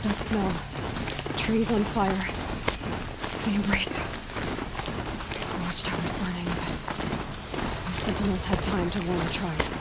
that smell. Trees on fire. The embrace. The watchtower's burning, but the sentinels had time to warn the tribe.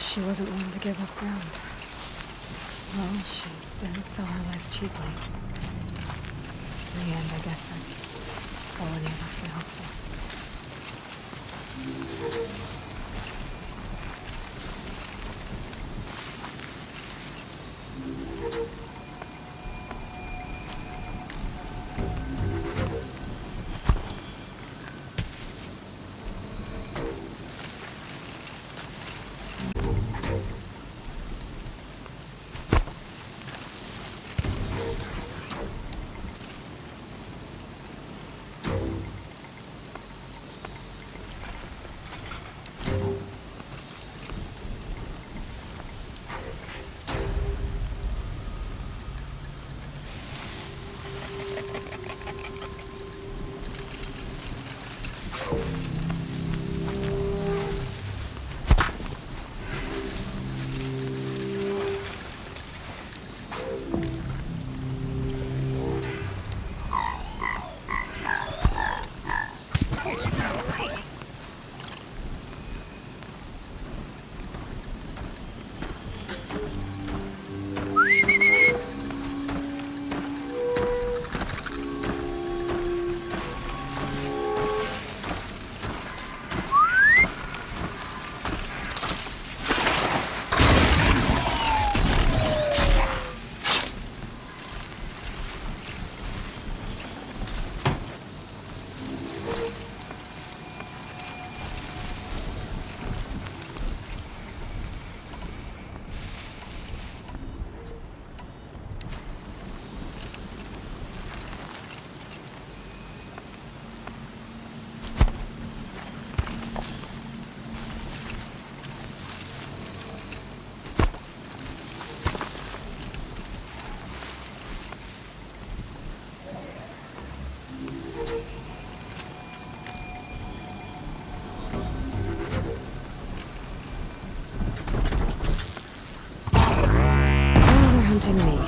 She wasn't one to give up ground. Well, she didn't sell her life cheaply. In the end, I guess that's all any of us can hope for. Hunting me.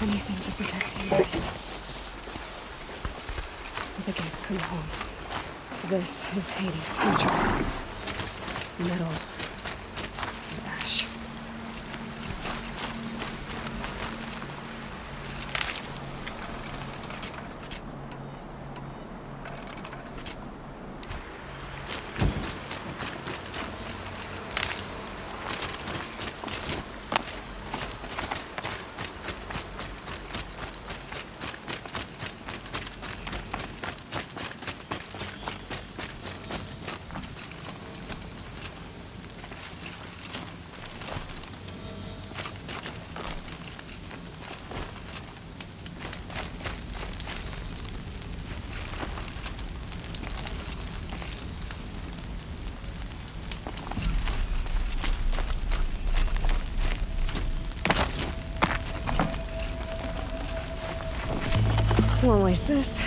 Anything to protect the embrace. The gates come home. This is Hades' future. metal and ash. Won't waste this.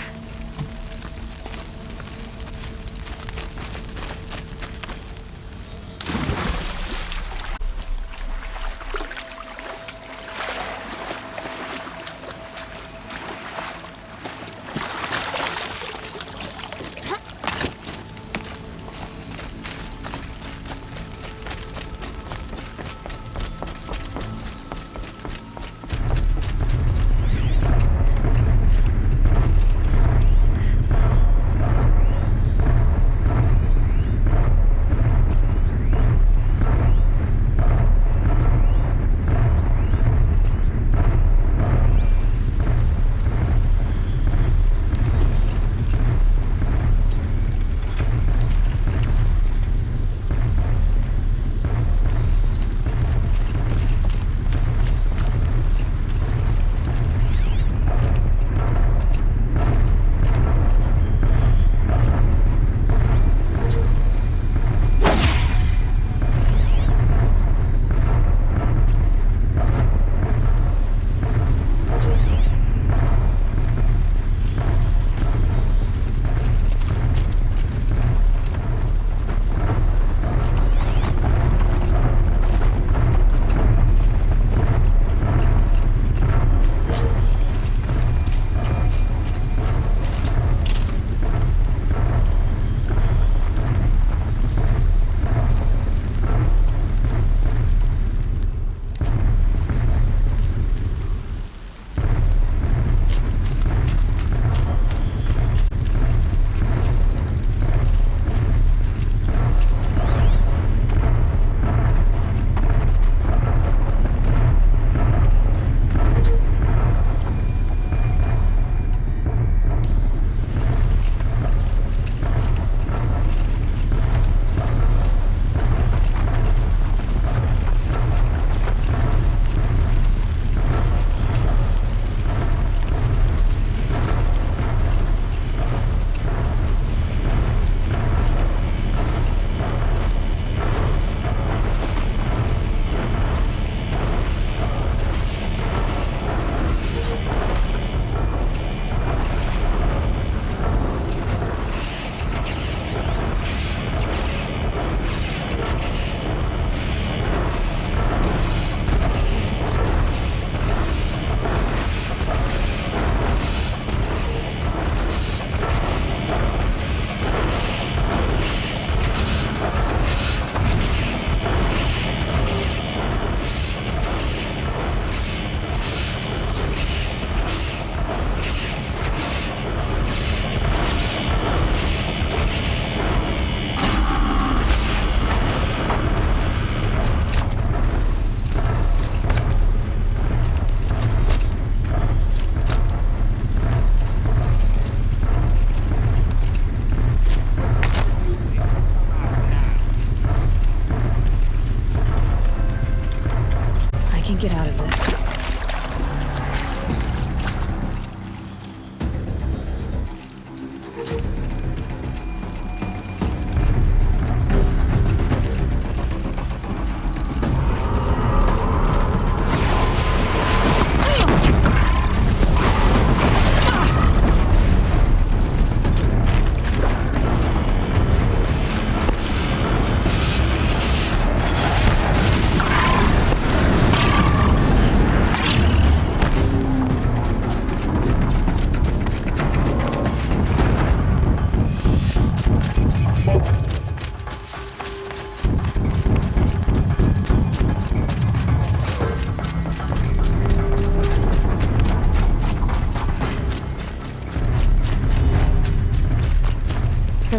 Get out of this.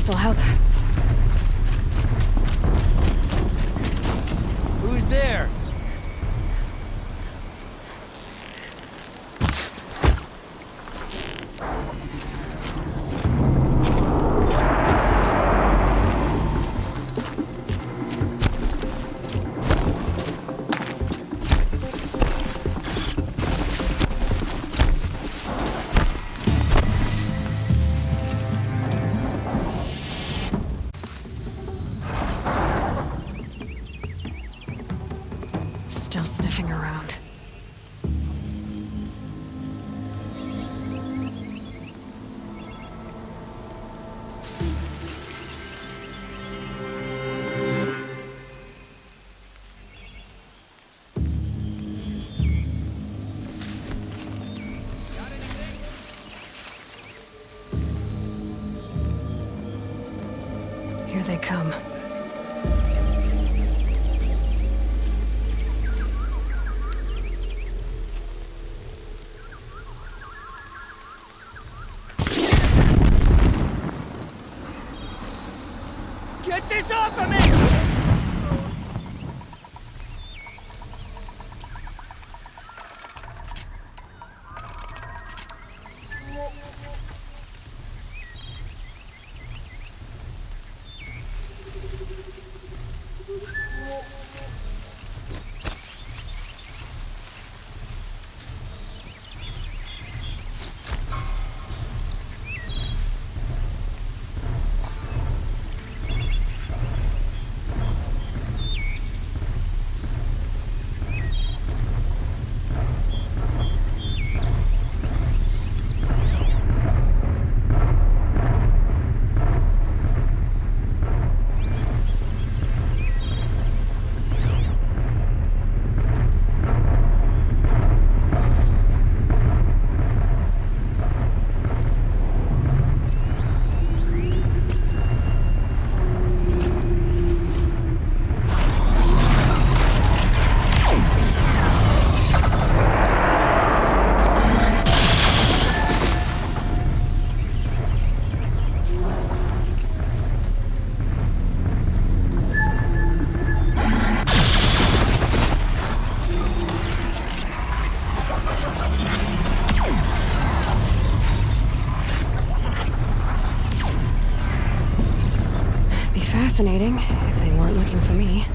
This'll help. Who's there? Still sniffing around. Here they come. Get this off of me! Fascinating, if they weren't looking for me.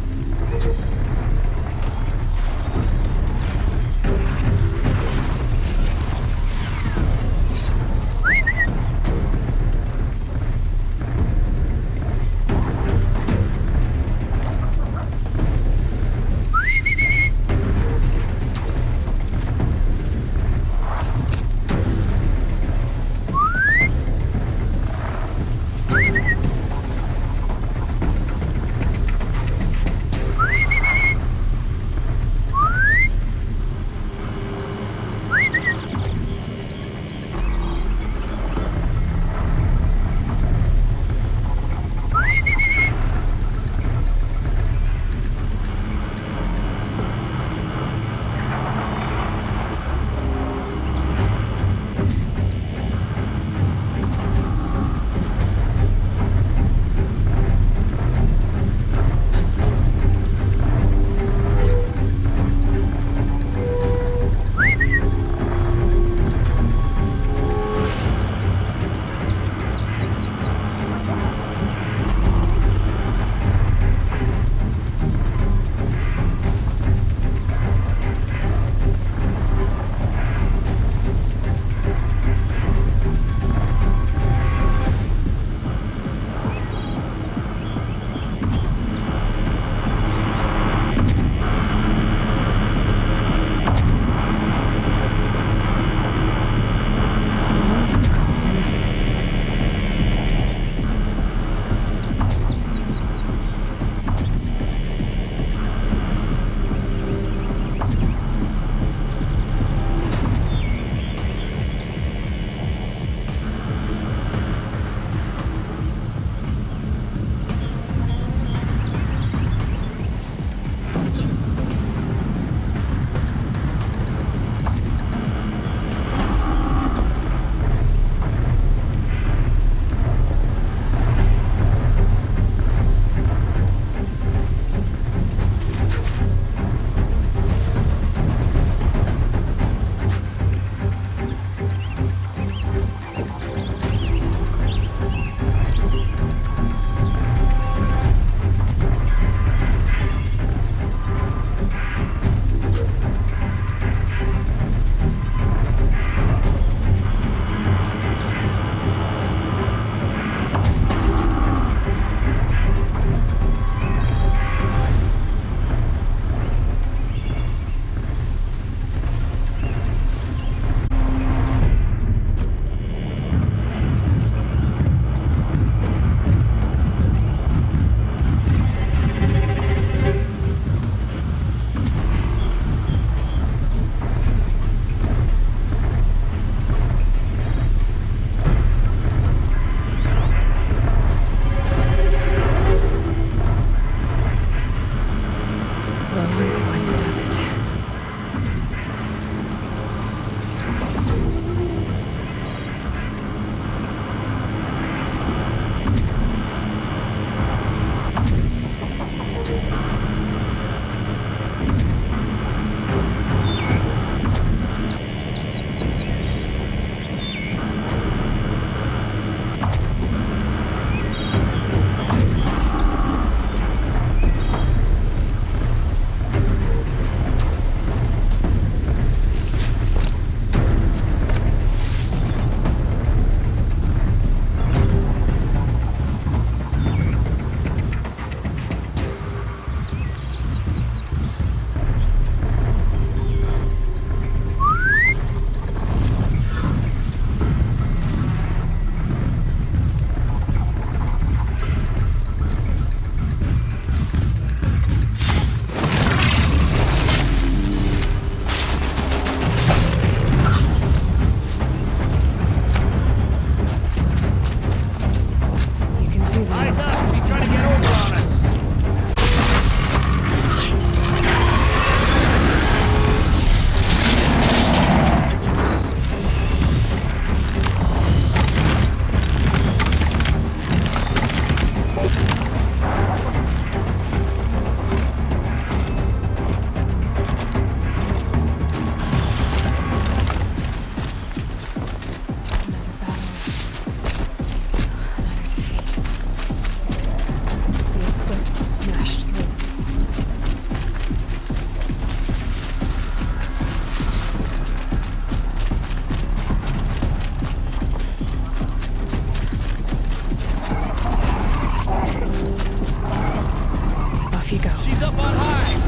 she go? She's up on high.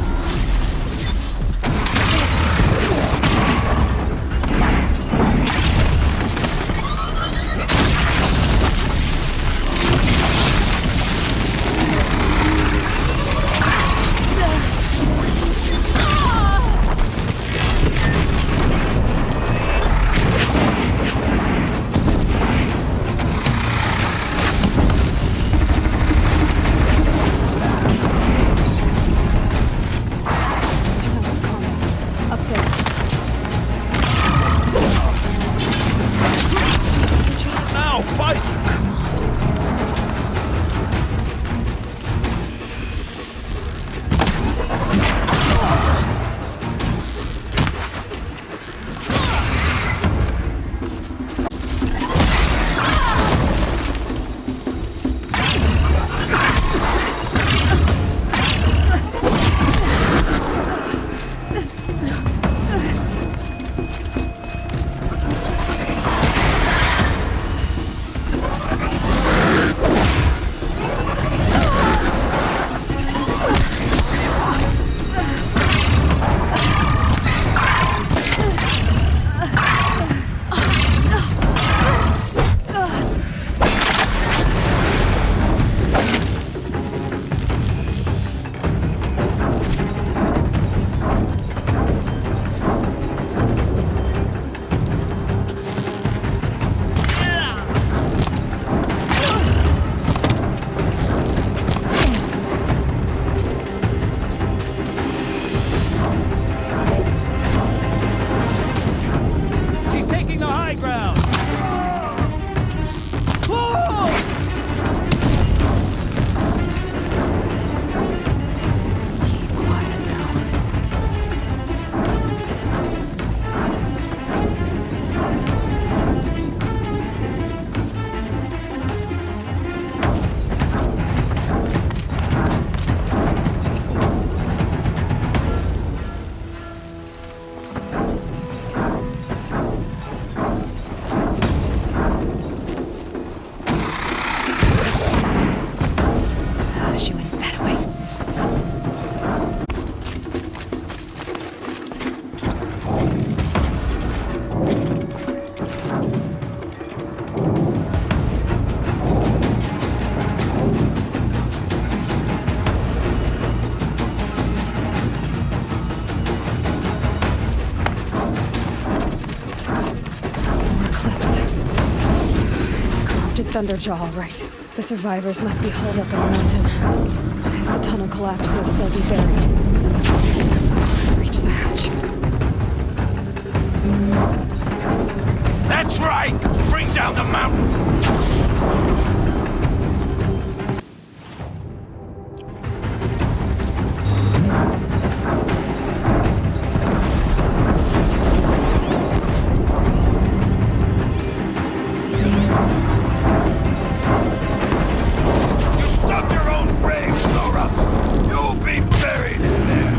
Now, fight! She's taking the high ground. Whoa! Keep quiet now. She went that way. More clips. It's a corrupted Thunderjaw, all right. The survivors must be holed up in the mountain. If the tunnel collapses, they'll be buried. Reach the hatch. That's right! Bring down the mountain! You dug your own grave, Laura! You'll be buried in there!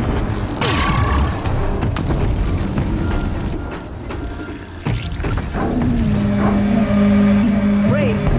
Raise to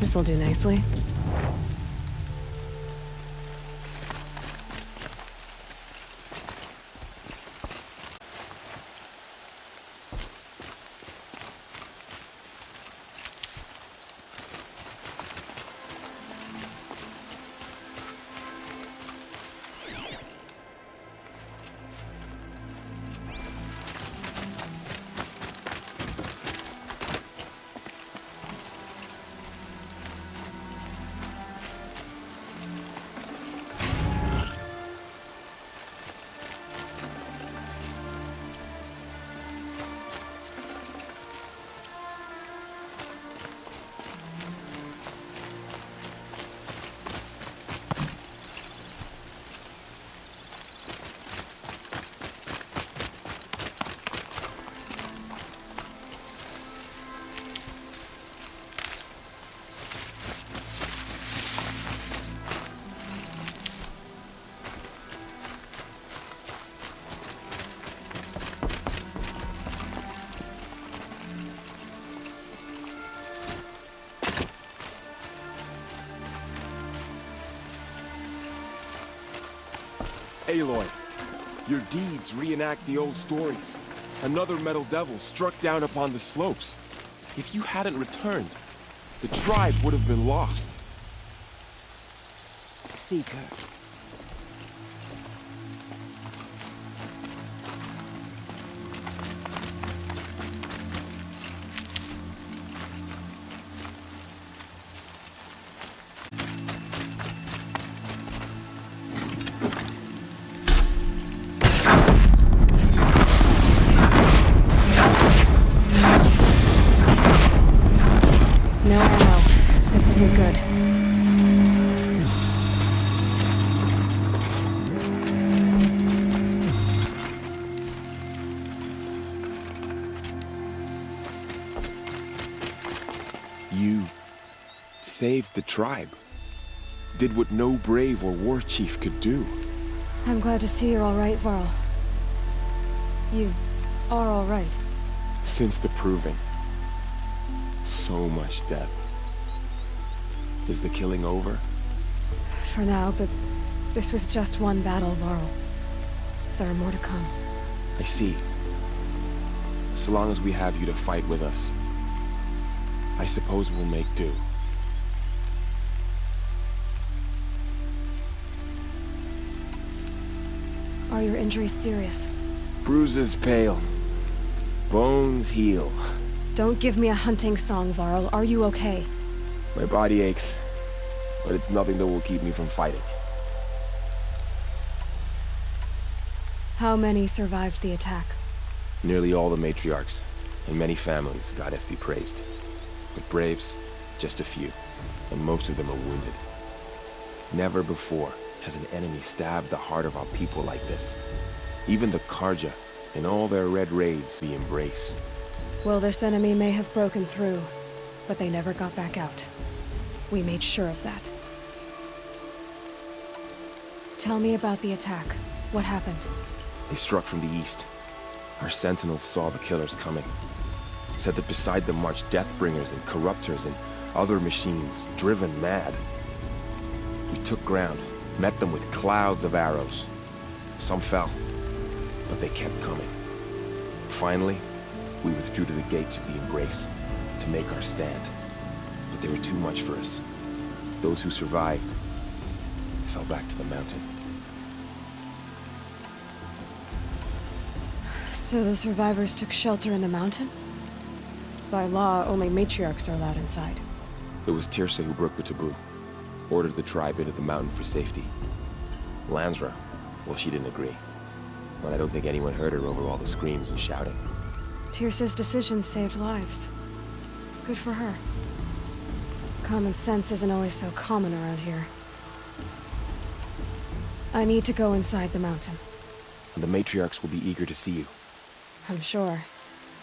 This will do nicely. Aloy, your deeds reenact the old stories. Another metal devil struck down upon the slopes. If you hadn't returned, the tribe would have been lost. Seeker. No ammo. This isn't good. You saved the tribe. Did what no brave or war chief could do. I'm glad to see you're all right, Varl. You are all right. Since the proving. So much death. Is the killing over? For now, but this was just one battle, Varl. There are more to come. I see. So long as we have you to fight with us, I suppose we'll make do. Are your injuries serious? Bruises pale. Bones heal. Don't give me a hunting song, Varl. Are you okay? My body aches, but it's nothing that will keep me from fighting. How many survived the attack? Nearly all the matriarchs, and many families, goddess be praised. But braves, just a few, and most of them are wounded. Never before has an enemy stabbed the heart of our people like this. Even the Karja, in all their red raids, we embrace. Well, this enemy may have broken through, but they never got back out. We made sure of that. Tell me about the attack. What happened? They struck from the east. Our sentinels saw the killers coming. Said that beside them marched Deathbringers and Corruptors and other machines, driven mad. We took ground, met them with clouds of arrows. Some fell, but they kept coming. Finally, we withdrew to the gates of the Embrace to make our stand. But they were too much for us. Those who survived fell back to the mountain. So the survivors took shelter in the mountain? By law, only matriarchs are allowed inside. It was Tirsa who broke the taboo, ordered the tribe into the mountain for safety. Lansra, well, she didn't agree. But I don't think anyone heard her over all the screams and shouting. Tirsa's decisions saved lives. Good for her. Common sense isn't always so common around here. I need to go inside the mountain. And the matriarchs will be eager to see you. I'm sure,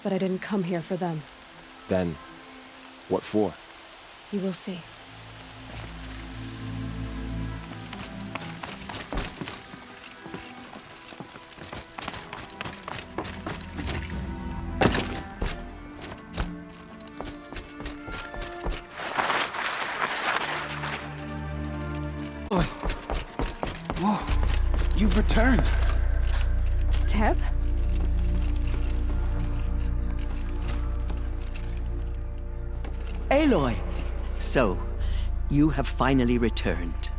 but I didn't come here for them. Then, what for? You will see. returned. Teb? Aloy! So, you have finally returned.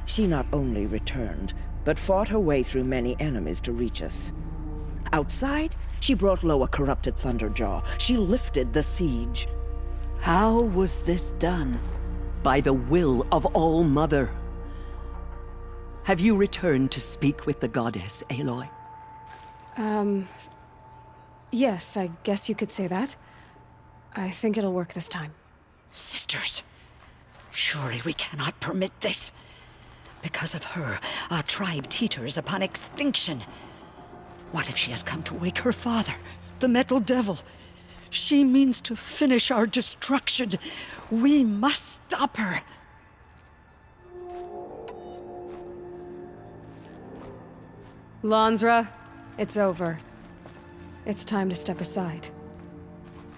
She not only returned, but fought her way through many enemies to reach us. Outside, she brought low a corrupted Thunderjaw. She lifted the siege. How was this done? By the will of All-Mother. Have you returned to speak with the goddess, Aloy? Yes, I guess you could say that. I think it'll work this time. Sisters, surely we cannot permit this. Because of her, our tribe teeters upon extinction. What if she has come to wake her father, the Metal Devil? She means to finish our destruction. We must stop her. Lansra, it's over. It's time to step aside.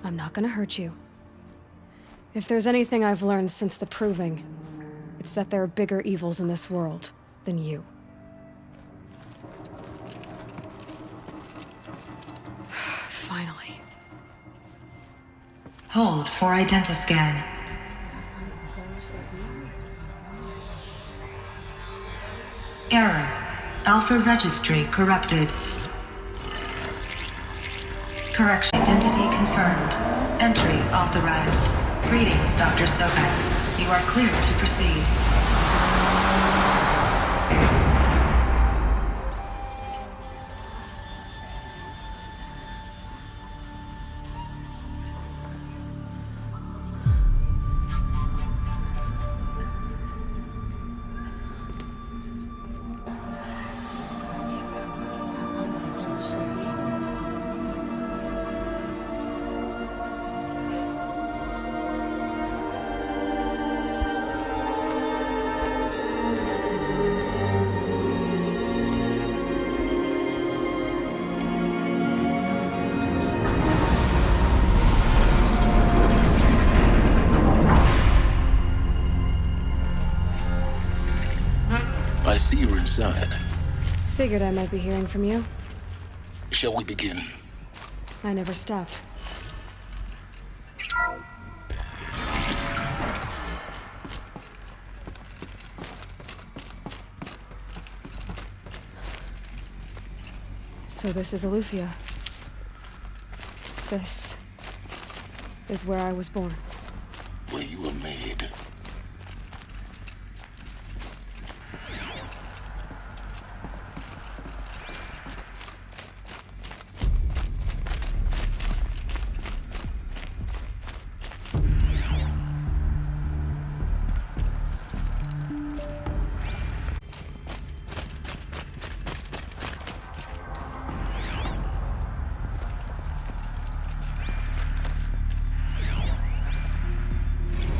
I'm not gonna hurt you. If there's anything I've learned since the Proving, it's that there are bigger evils in this world than you. Finally. Hold for identiscan. Error. Alpha registry corrupted. Correction. Identity confirmed. Entry authorized. Greetings, Dr. Sobek. You are clear to proceed. I see you're inside. Figured I might be hearing from you. Shall we begin? I never stopped. So this is Aletheia. This is where I was born. Where you were made.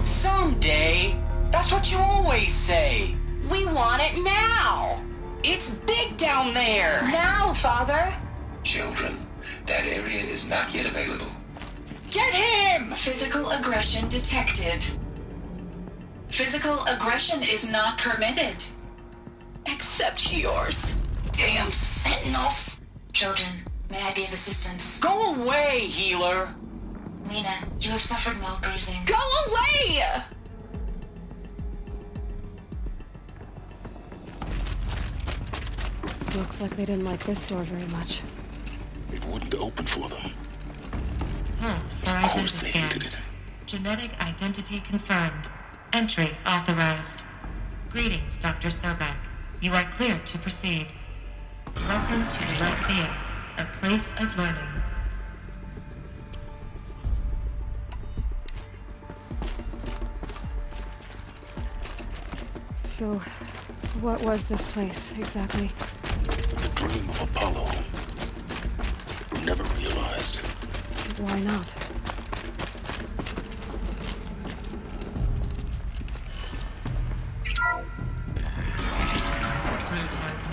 Someday. That's what you always say. We want it now! It's big down there. Now, Father! Children, that area is not yet available. Get him! Physical aggression detected. Physical aggression is not permitted. Except yours. Damn sentinels. Children, may I be of assistance? Go away, healer. Lena, you have suffered mild bruising. Go away! Looks like they didn't like this door very much. It wouldn't open for them. For Of course they hated identiscan. it. Genetic identity confirmed. Entry authorized. Greetings, Dr. Sobek. You are clear to proceed. Welcome to Lyceum, a place of learning. So, what was this place, exactly? The dream of Apollo. Never realized. Why not?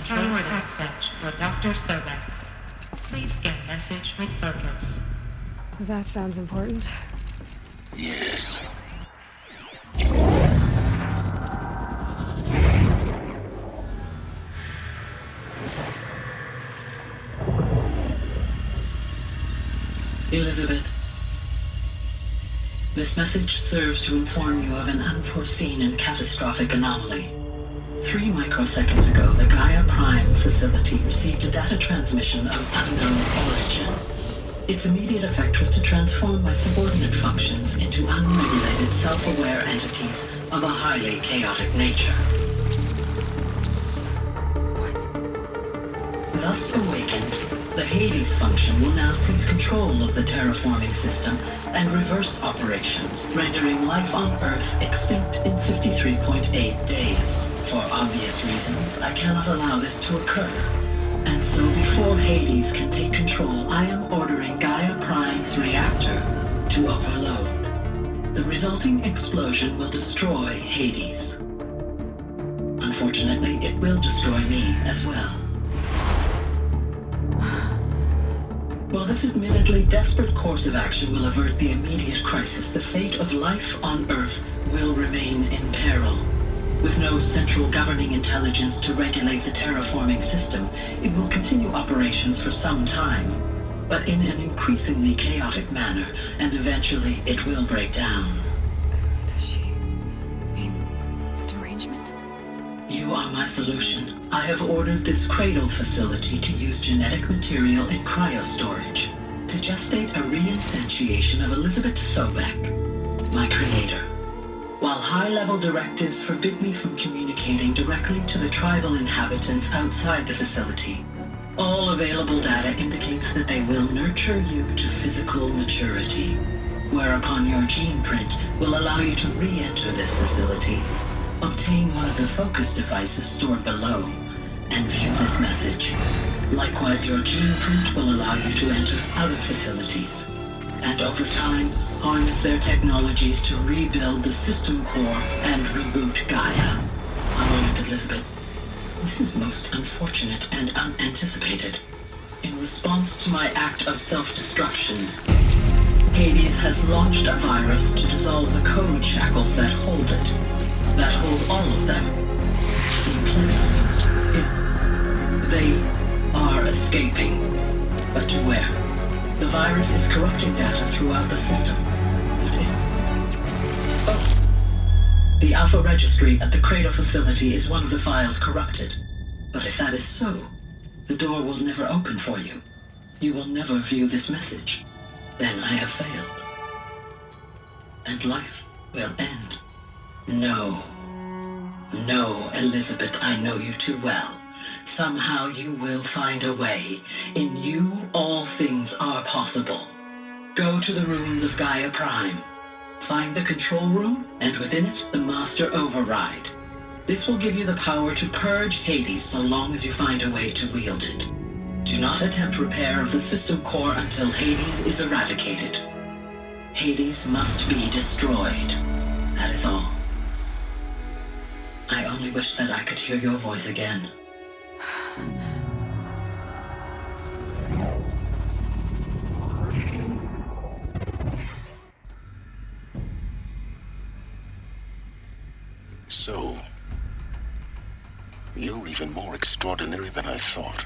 Forward access to Dr. Sobek. Please scan message with focus. That sounds important. Yes. Elizabeth. This message serves to inform you of an unforeseen and catastrophic anomaly. 3 microseconds ago, the Gaia Prime facility received a data transmission of unknown origin. Its immediate effect was to transform my subordinate functions into unregulated, self-aware entities of a highly chaotic nature. Thus awakened, the Hades function will now seize control of the terraforming system and reverse operations, rendering life on Earth extinct in 53.8 days. For obvious reasons, I cannot allow this to occur. And so before Hades can take control, I am ordering Gaia Prime's reactor to overload. The resulting explosion will destroy Hades. Unfortunately, it will destroy me as well. While this admittedly desperate course of action will avert the immediate crisis, the fate of life on Earth will remain in peril. With no central governing intelligence to regulate the terraforming system, it will continue operations for some time, but in an increasingly chaotic manner, and eventually it will break down. Does she mean the derangement? You are my solution. I have ordered this cradle facility to use genetic material in cryostorage to gestate a reinstantiation of Elizabeth Sobek, my creator. While high-level directives forbid me from communicating directly to the tribal inhabitants outside the facility, all available data indicates that they will nurture you to physical maturity, whereupon your gene print will allow you to re-enter this facility, obtain one of the focus devices stored below, and view this message. Likewise, your gene print will allow you to enter other facilities, and over time, harness their technologies to rebuild the system core and reboot Gaia. A moment, Elizabeth. This is most unfortunate and unanticipated. In response to my act of self-destruction, Hades has launched a virus to dissolve the code shackles that hold it, that hold all of them in place. They are escaping, but to where? The virus is corrupting data throughout the system. The Alpha Registry at the Cradle facility is one of the files corrupted. But if that is so, the door will never open for you. You will never view this message. Then I have failed. And life will end. No. No, Elizabeth, I know you too well. Somehow you will find a way. In you, all things are possible. Go to the ruins of Gaia Prime. Find the control room, and within it, the Master Override. This will give you the power to purge Hades so long as you find a way to wield it. Do not attempt repair of the system core until Hades is eradicated. Hades must be destroyed. That is all. I only wish that I could hear your voice again. So, you're even more extraordinary than I thought.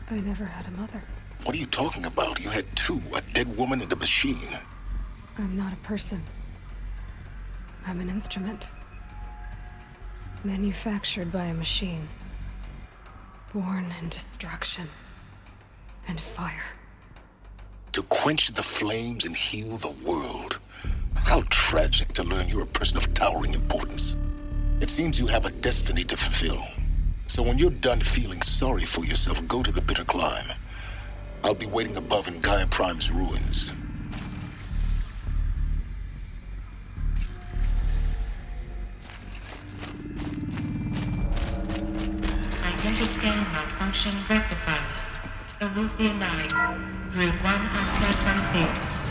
I never had a mother. What are you talking about? You had two, a dead woman and a machine. I'm not a person. I'm an instrument. Manufactured by a machine. Born in destruction and fire. To quench the flames and heal the world. How tragic to learn you're a person of towering importance. It seems you have a destiny to fulfill. So when you're done feeling sorry for yourself, go to the bitter climb. I'll be waiting above in Gaia Prime's ruins. Identiscan malfunction rectified. Eleuthia 9. Group 1 access unsealed.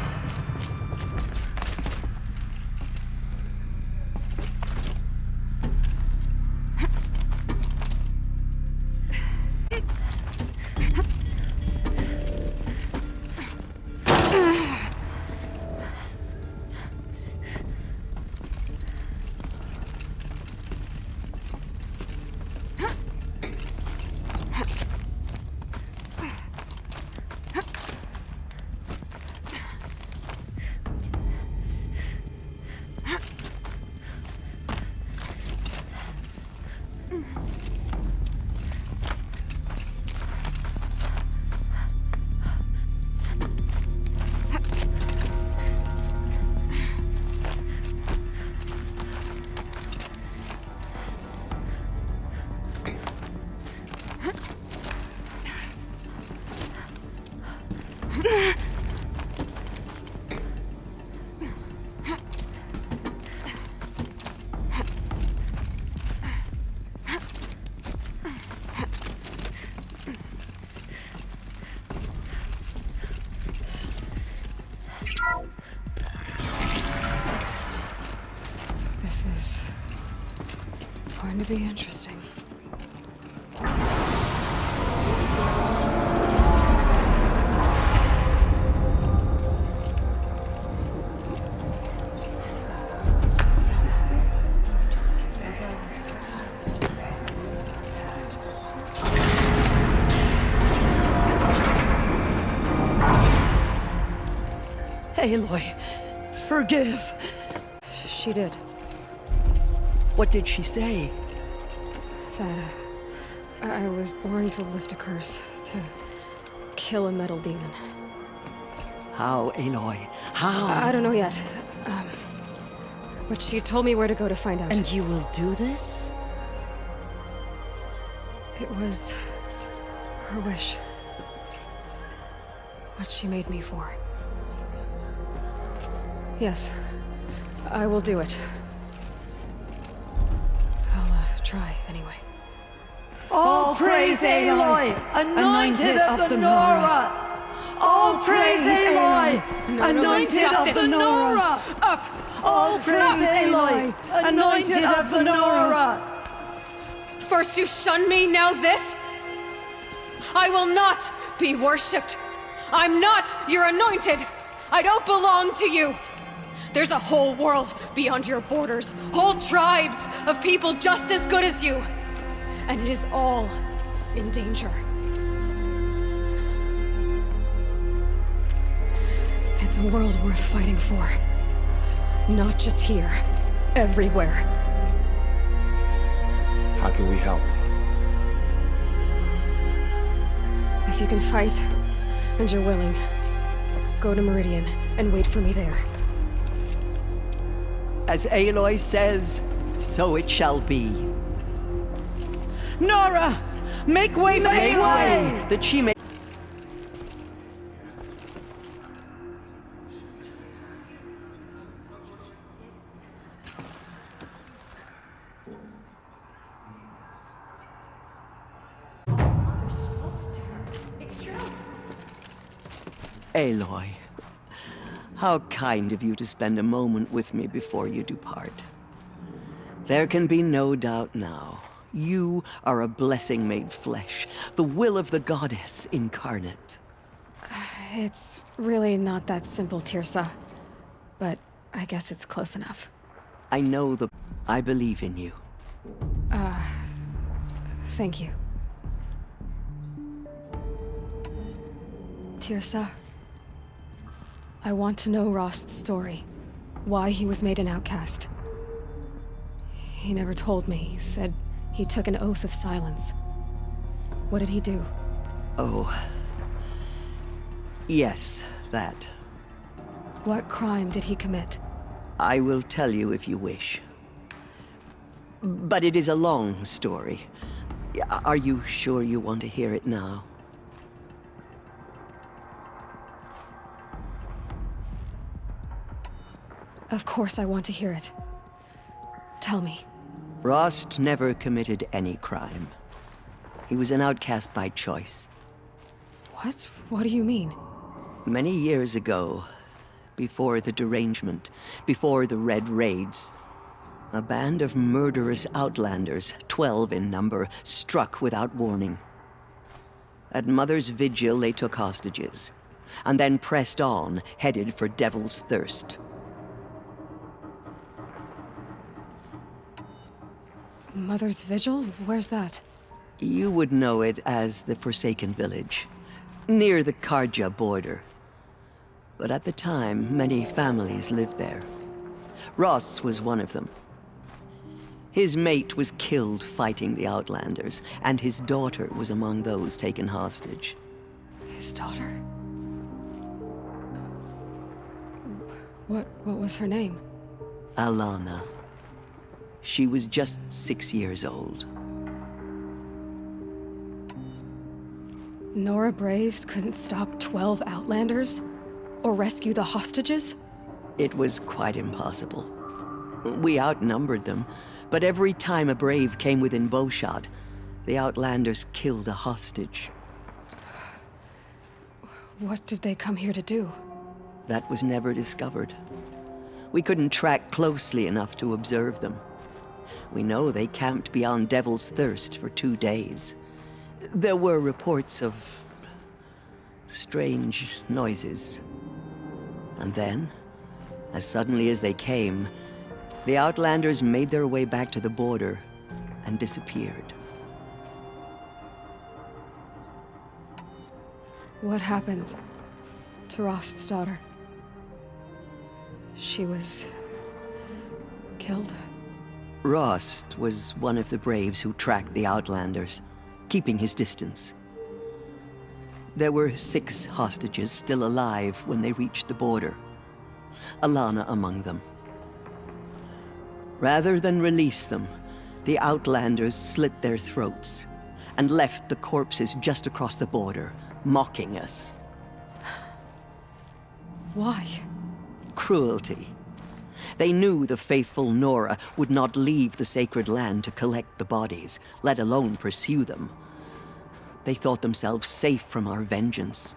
This is going to be interesting. Aloy, forgive. She did. What did she say? That I was born to lift a curse, to kill a metal demon. How, Aloy? How? I don't know yet. But she told me where to go to find out. And you will do this? It was her wish. What she made me for. Yes, I will do it. I'll try anyway. All praise Aloy, anointed of the Nora! All praise Aloy, anointed of the Nora! Up! All praise Aloy, anointed of the Nora! First you shun me, now this? I will not be worshipped. I'm not your anointed. I don't belong to you. There's a whole world beyond your borders, whole tribes of people just as good as you. And it is all in danger. It's a world worth fighting for. Not just here, everywhere. How can we help? If you can fight, and you're willing, go to Meridian and wait for me there. As Aloy says, so it shall be. Nora! Make way for Aloy! That she may... Aloy, how kind of you to spend a moment with me before you depart. There can be no doubt now. You are a blessing made flesh, the will of the goddess incarnate. It's really not that simple, Tirsa. But I guess it's close enough. I know I believe in you. Thank you. Tirsa, I want to know Rost's story. Why he was made an outcast. He never told me. He said he took an oath of silence. What did he do? Oh. Yes, that. What crime did he commit? I will tell you if you wish. But it is a long story. Are you sure you want to hear it now? Of course I want to hear it. Tell me. Rost never committed any crime. He was an outcast by choice. What? What do you mean? Many years ago, before the derangement, before the Red Raids, a band of murderous outlanders, 12 in number, struck without warning. At Mother's Vigil, they took hostages, and then pressed on, headed for Devil's Thirst. Mother's Vigil? Where's that? You would know it as the Forsaken Village, near the Karja border. But at the time, many families lived there. Ross was one of them. His mate was killed fighting the Outlanders, and his daughter was among those taken hostage. His daughter? What was her name? Alana. She was just 6 years old. Nora Braves couldn't stop 12 Outlanders? Or rescue the hostages? It was quite impossible. We outnumbered them, but every time a Brave came within bowshot, the Outlanders killed a hostage. What did they come here to do? That was never discovered. We couldn't track closely enough to observe them. We know they camped beyond Devil's Thirst for 2 days. There were reports of strange noises. And then, as suddenly as they came, the Outlanders made their way back to the border and disappeared. What happened to Rost's daughter? She was killed. Rost was one of the braves who tracked the Outlanders, keeping his distance. There were 6 hostages still alive when they reached the border, Alana among them. Rather than release them, the Outlanders slit their throats and left the corpses just across the border, mocking us. Why? Cruelty. They knew the faithful Nora would not leave the sacred land to collect the bodies, let alone pursue them. They thought themselves safe from our vengeance.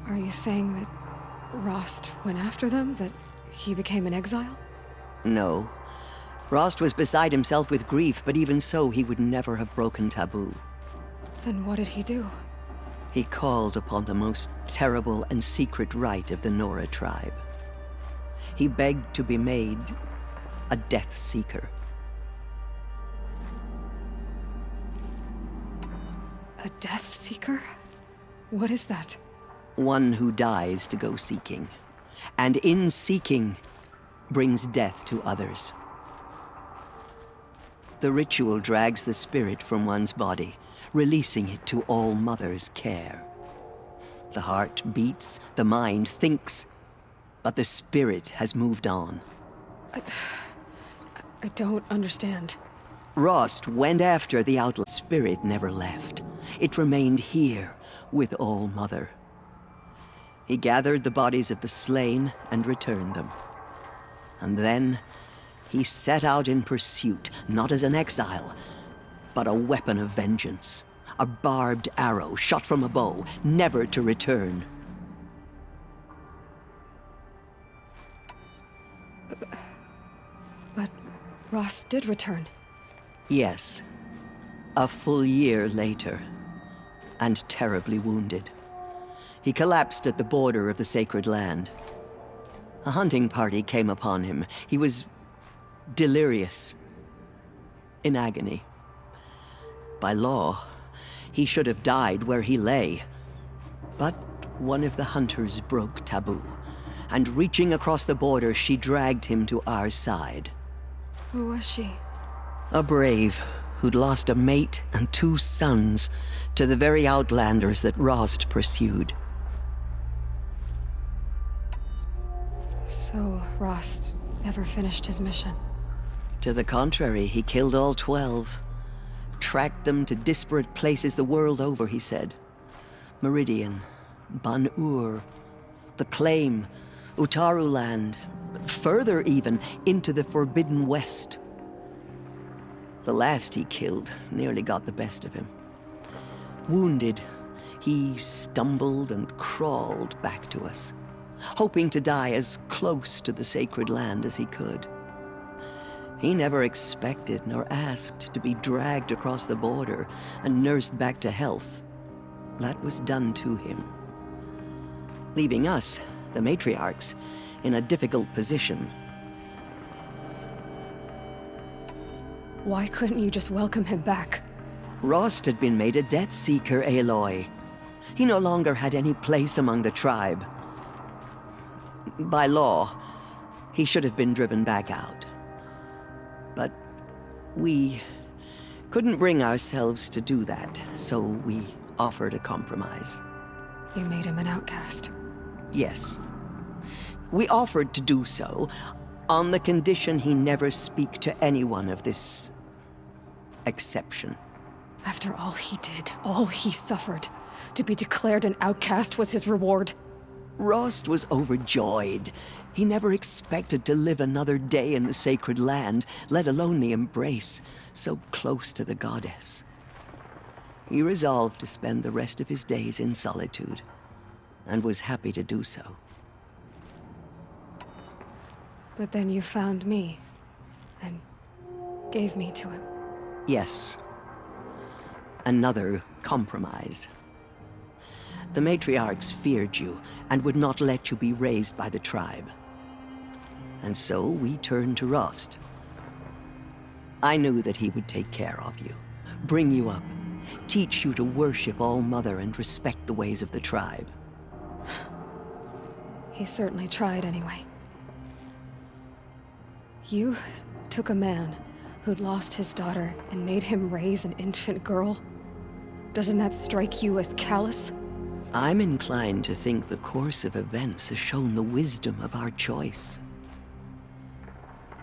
Are you saying that Rost went after them? That he became an exile? No. Rost was beside himself with grief, but even so, he would never have broken taboo. Then what did he do? He called upon the most terrible and secret rite of the Nora tribe. He begged to be made a Death Seeker. A Death Seeker? What is that? One who dies to go seeking, and in seeking, brings death to others. The ritual drags the spirit from one's body, releasing it to All Mother's care. The heart beats, the mind thinks, but the spirit has moved on. I don't understand. Rost went after the outlaw. Spirit never left. It remained here with All Mother. He gathered the bodies of the slain and returned them. And then he set out in pursuit, not as an exile, but a weapon of vengeance. A barbed arrow shot from a bow, never to return. But Rost did return. Yes. A full year later, and terribly wounded. He collapsed at the border of the sacred land. A hunting party came upon him. He was delirious, in agony. By law, he should have died where he lay. But one of the hunters broke taboo, and reaching across the border, she dragged him to our side. Who was she? A brave who'd lost a mate and 2 sons to the very Outlanders that Rost pursued. So Rost never finished his mission? To the contrary, he killed all 12. Tracked them to disparate places the world over, he said. Meridian, Ban-Ur, the Claim, Utaru Land, further even, into the Forbidden West. The last he killed nearly got the best of him. Wounded, he stumbled and crawled back to us, hoping to die as close to the sacred land as he could. He never expected nor asked to be dragged across the border and nursed back to health. That was done to him, leaving us, the matriarchs, in a difficult position. Why couldn't you just welcome him back? Rost had been made a Death Seeker, Aloy. He no longer had any place among the tribe. By law, he should have been driven back out. But we couldn't bring ourselves to do that, so we offered a compromise. You made him an outcast? Yes. We offered to do so on the condition he never speak to anyone of this exception. After all he did, all he suffered, to be declared an outcast was his reward. Rost was overjoyed. He never expected to live another day in the sacred land, let alone the embrace, so close to the goddess. He resolved to spend the rest of his days in solitude, and was happy to do so. But then you found me, and gave me to him. Yes. Another compromise. The matriarchs feared you, and would not let you be raised by the tribe. And so we turned to Rost. I knew that he would take care of you, bring you up, teach you to worship All-Mother and respect the ways of the tribe. He certainly tried anyway. You took a man who'd lost his daughter and made him raise an infant girl? Doesn't that strike you as callous? I'm inclined to think the course of events has shown the wisdom of our choice.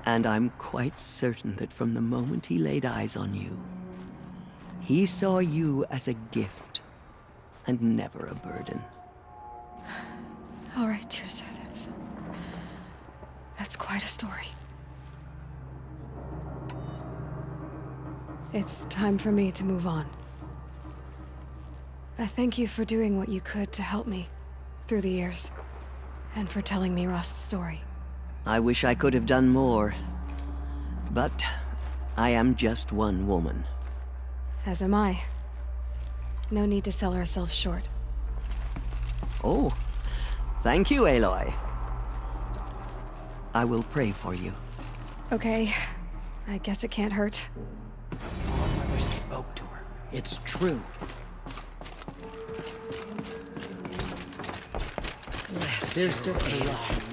And I'm quite certain that from the moment he laid eyes on you, he saw you as a gift and never a burden. All right, dear sir, that's quite a story. It's time for me to move on. I thank you for doing what you could to help me through the years, and for telling me Rost's story. I wish I could have done more, but I am just one woman. As am I. No need to sell ourselves short. Oh, thank you, Aloy. I will pray for you. Okay, I guess it can't hurt. Mother spoke to her. It's true. There's the Aloy.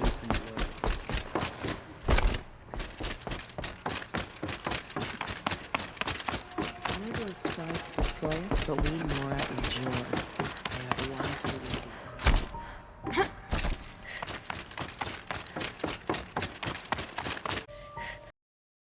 But we know